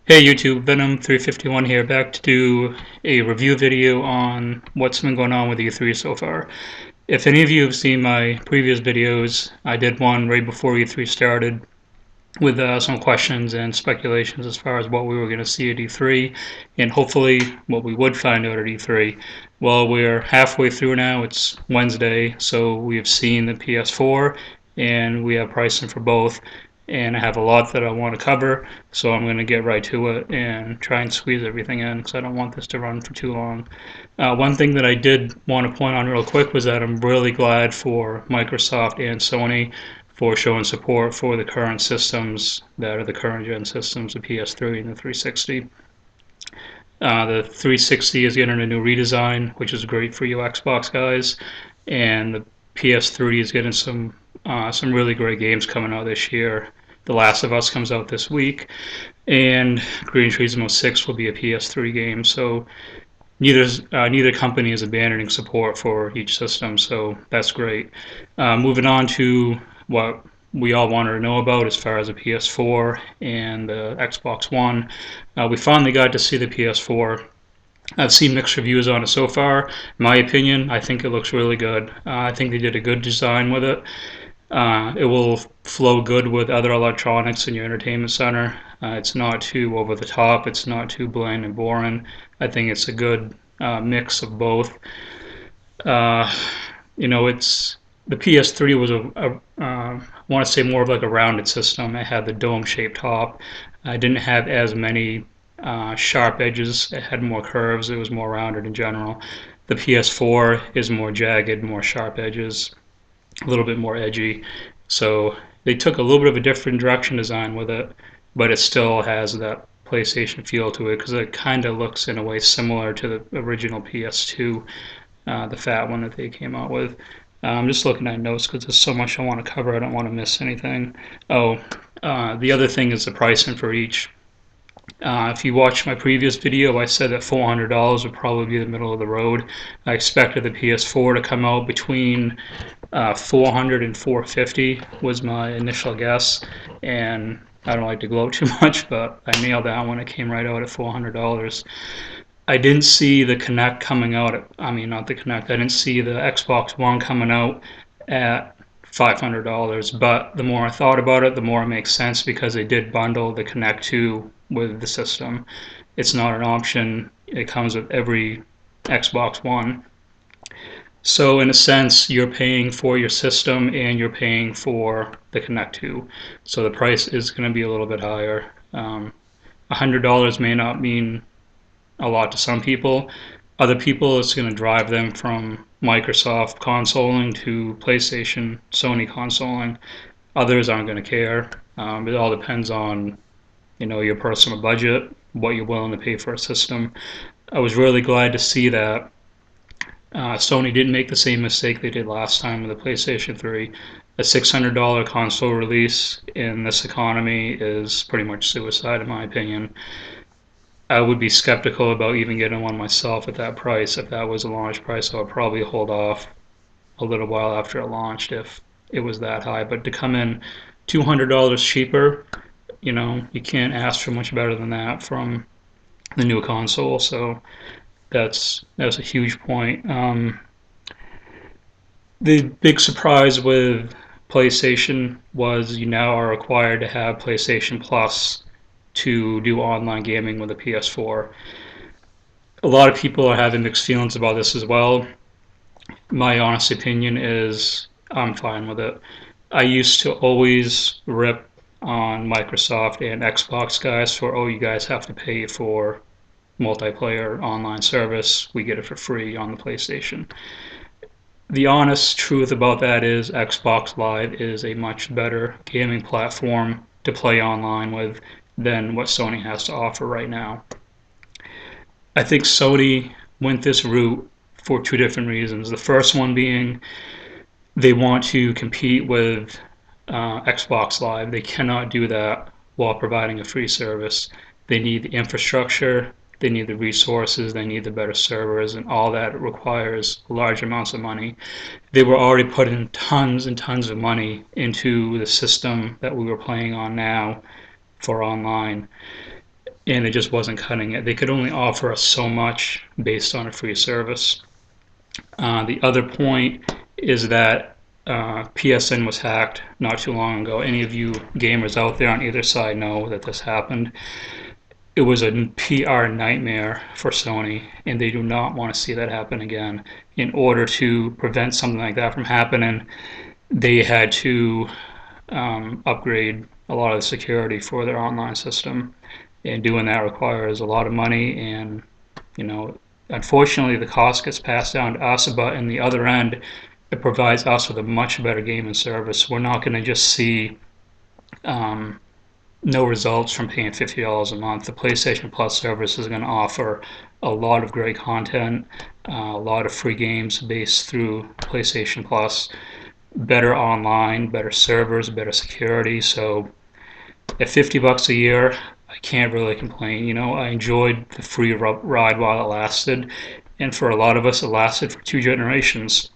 Hey YouTube, Venom351 here, back to do a review video on what's been going on with E3 so far. If any of you have seen my previous videos, I did one right before E3 started with some questions and speculations as far as what we were going to see at E3 and hopefully what we would find out at E3. Well, we're halfway through now. It's Wednesday, so we have seen the PS4 and we have pricing for both. And I have a lot that I want to cover, so I'm going to get right to it and try and squeeze everything in because I don't want this to run for too long. One thing that I did want to point on real quick was that I'm really glad for Microsoft and Sony for showing support for the current systems that are the current gen systems, the PS3 and the 360. The 360 is getting a new redesign, which is great for you Xbox guys, and the PS3 is getting some really great games coming out this year. The Last of Us comes out this week, and Gran Turismo 6 will be a PS3 game. So neither company is abandoning support for each system, so that's great. Moving on to what we all wanted to know about as far as the PS4 and the Xbox One. We finally got to see the PS4. I've seen mixed reviews on it so far. In my opinion, I think it looks really good. I think they did a good design with it. It will flow good with other electronics in your entertainment center. It's not too over the top. It's not too bland and boring. I think it's a good mix of both. Uh, it's the PS3 was I want to say more of like a rounded system. It had the dome-shaped top. I didn't have as many sharp edges. It had more curves. It was more rounded in general. The PS4 is more jagged, more sharp edges, a little bit more edgy. So they took a little bit of a different direction design with it, but it still has that PlayStation feel to it because it kind of looks in a way similar to the original PS2, the fat one that they came out with. I'm just looking at notes because there's so much I want to cover. I don't want to miss anything. Oh, the other thing is the pricing for each. If you watched my previous video, I said that $400 would probably be the middle of the road. I expected the PS4 to come out between 400 and 450 was my initial guess, and I don't like to gloat too much, but I nailed that one. It came right out at $400. I didn't see the Kinect coming out I mean, not the Kinect. I didn't see the Xbox One coming out at $500. But the more I thought about it, the more it makes sense because they did bundle the Kinect 2 with the system. It's not an option. It comes with every Xbox One. So in a sense, you're paying for your system and you're paying for the Kinect 2. So the price is going to be a little bit higher. $100 may not mean a lot to some people. Other people, it's going to drive them from Microsoft consoling to PlayStation, Sony consoling. Others aren't going to care. It all depends on your personal budget, what you're willing to pay for a system. I was really glad to see that Sony didn't make the same mistake they did last time with the PlayStation 3. A $600 console release in this economy is pretty much suicide, in my opinion. I would be skeptical about even getting one myself at that price. If that was a launch price, I would probably hold off a little while after it launched if it was that high. But to come in $200 cheaper, you can't ask for much better than that from the new console. So that's a huge point. The big surprise with PlayStation was you now are required to have PlayStation Plus to do online gaming with a PS4. A lot of people are having mixed feelings about this as well. My honest opinion is I'm fine with it. I used to always rip on Microsoft and Xbox guys for, oh, you guys have to pay for multiplayer online service. We get it for free on the PlayStation. The honest truth about that is Xbox Live is a much better gaming platform to play online with than what Sony has to offer right now. I think Sony went this route for two different reasons. The first one being they want to compete with Xbox Live. They cannot do that while providing a free service. They need the infrastructure, they need the resources, they need the better servers, and all that requires large amounts of money. They were already putting tons and tons of money into the system that we were playing on now for online. and it just wasn't cutting it. They could only offer us so much based on a free service. The other point is that PSN was hacked not too long ago. Any of you gamers out there on either side know that this happened. It was a PR nightmare for Sony, and they do not want to see that happen again. In order to prevent something like that from happening, they had to upgrade a lot of the security for their online system, and doing that requires a lot of money, and unfortunately the cost gets passed down to us, but in the other end it provides us with a much better gaming service. We're not going to just see no results from paying $50 a month. The PlayStation Plus service is going to offer a lot of great content, a lot of free games based through PlayStation Plus, better online, better servers, better security. So at $50 a year, I can't really complain. I enjoyed the free ride while it lasted, and for a lot of us, it lasted for 2 generations.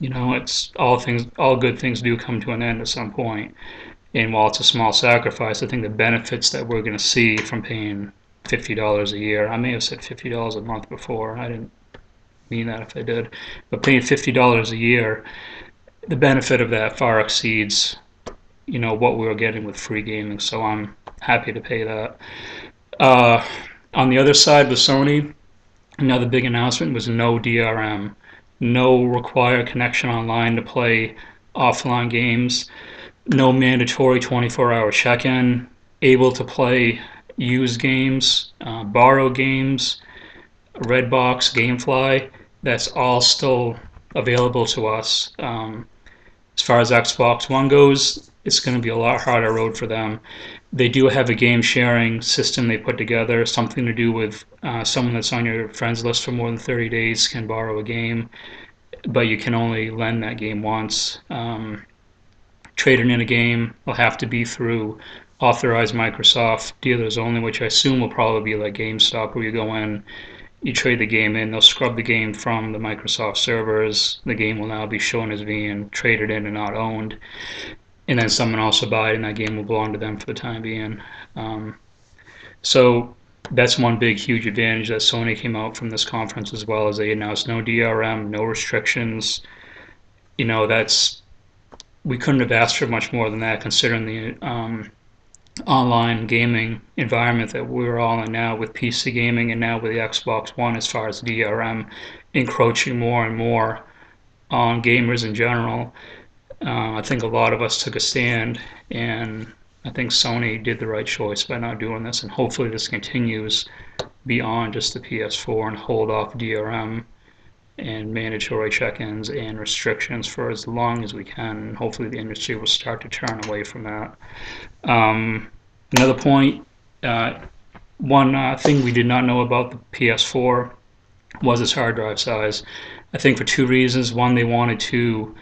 It's all good things do come to an end at some point. And while it's a small sacrifice, I think the benefits that we're going to see from paying $50 a year, I may have said $50 a month before, I didn't mean that if I did, but paying $50 a year, the benefit of that far exceeds what we were getting with free gaming, so I'm happy to pay that. On the other side with Sony, another big announcement was no DRM, no required connection online to play offline games, no mandatory 24-hour check-in, able to play used games, borrow games, Redbox, GameFly. That's all still available to us. As far as Xbox One goes, it's going to be a lot harder road for them. They do have a game sharing system they put together, something to do with someone that's on your friends list for more than 30 days can borrow a game, but you can only lend that game once. Trading in a game will have to be through authorized Microsoft dealers only, which I assume will probably be like GameStop, where you go in, you trade the game in, they'll scrub the game from the Microsoft servers, the game will now be shown as being traded in and not owned, and then someone else will buy it and that game will belong to them for the time being. So that's one big huge advantage that Sony came out from this conference, as well as they announced no DRM, no restrictions. We couldn't have asked for much more than that, considering the online gaming environment that we're all in now with PC gaming and now with the Xbox One, as far as DRM encroaching more and more on gamers in general. I think a lot of us took a stand, and I think Sony did the right choice by not doing this, and hopefully this continues beyond just the PS4 and hold off DRM and mandatory check-ins and restrictions for as long as we can. Hopefully the industry will start to turn away from that. Another point, one thing we did not know about the PS4 was its hard drive size. I think for 2 reasons. One, they wanted to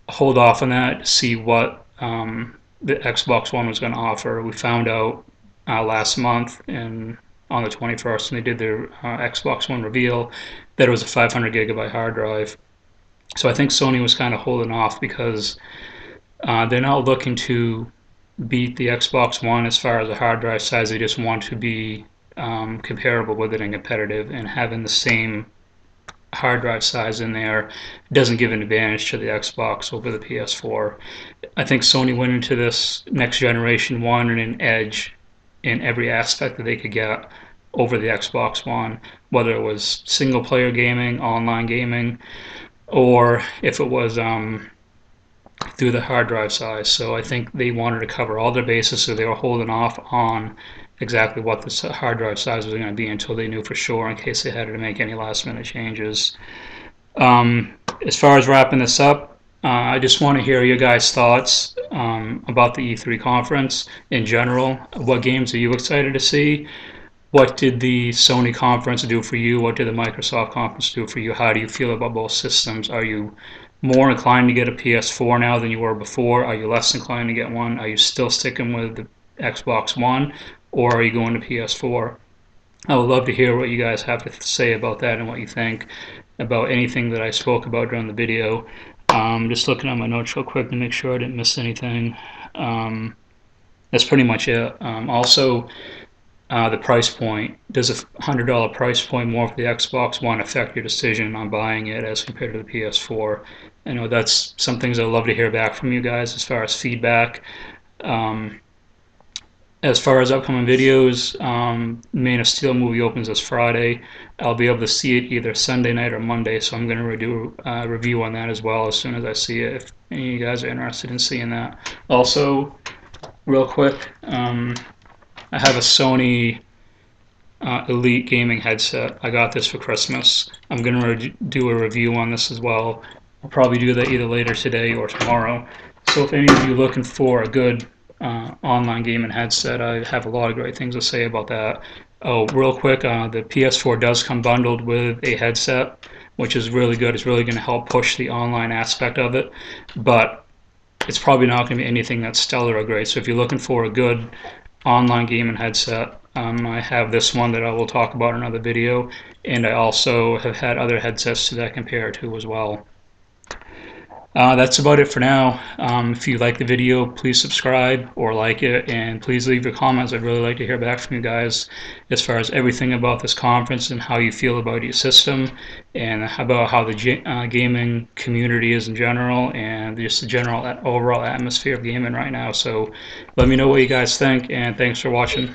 hold off on that to see what the Xbox One was going to offer. We found out last month and on the 21st, when they did their Xbox One reveal, that it was a 500 gigabyte hard drive. So I think Sony was kind of holding off because they're not looking to beat the Xbox One as far as the hard drive size. They just want to be comparable with it and competitive, and having the same hard drive size in there doesn't give an advantage to the Xbox over the PS4. I think Sony went into this next generation wanting an edge in every aspect that they could get over the Xbox One, whether it was single player gaming, online gaming, or if it was through the hard drive size. So I think they wanted to cover all their bases, so they were holding off on exactly what the hard drive size was going to be until they knew for sure, in case they had to make any last minute changes. As far as wrapping this up, I just want to hear your guys' thoughts about the E3 conference in general. What games are you excited to see? What did the Sony conference do for you? What did the Microsoft conference do for you? How do you feel about both systems? Are you more inclined to get a PS4 now than you were before? Are you less inclined to get one? Are you still sticking with the Xbox One, or are you going to PS4? I would love to hear what you guys have to say about that and what you think about anything that I spoke about during the video. Just looking at my notes real quick to make sure I didn't miss anything. That's pretty much it. Also, the price point. Does a $100 price point more for the Xbox One affect your decision on buying it as compared to the PS4? I know that's some things I'd love to hear back from you guys as far as feedback. Um, as far as upcoming videos, Man of Steel movie opens this Friday. I'll be able to see it either Sunday night or Monday, so I'm going to do a review on that as well as soon as I see it, if any of you guys are interested in seeing that. Also, real quick, I have a Sony Elite gaming headset. I got this for Christmas. I'm going to do a review on this as well. I'll probably do that either later today or tomorrow. So if any of you are looking for a good online gaming headset, I have a lot of great things to say about that. Oh, real quick, the PS4 does come bundled with a headset, which is really good. It's really going to help push the online aspect of it, but it's probably not going to be anything that's stellar or great. So if you're looking for a good online gaming headset, I have this one that I will talk about in another video, and I also have had other headsets to that compare to as well. That's about it for now. If you like the video, please subscribe or like it, and please leave your comments. I'd really like to hear back from you guys as far as everything about this conference and how you feel about your system, and about how the gaming community is in general, and just the general overall atmosphere of gaming right now. So let me know what you guys think, and thanks for watching.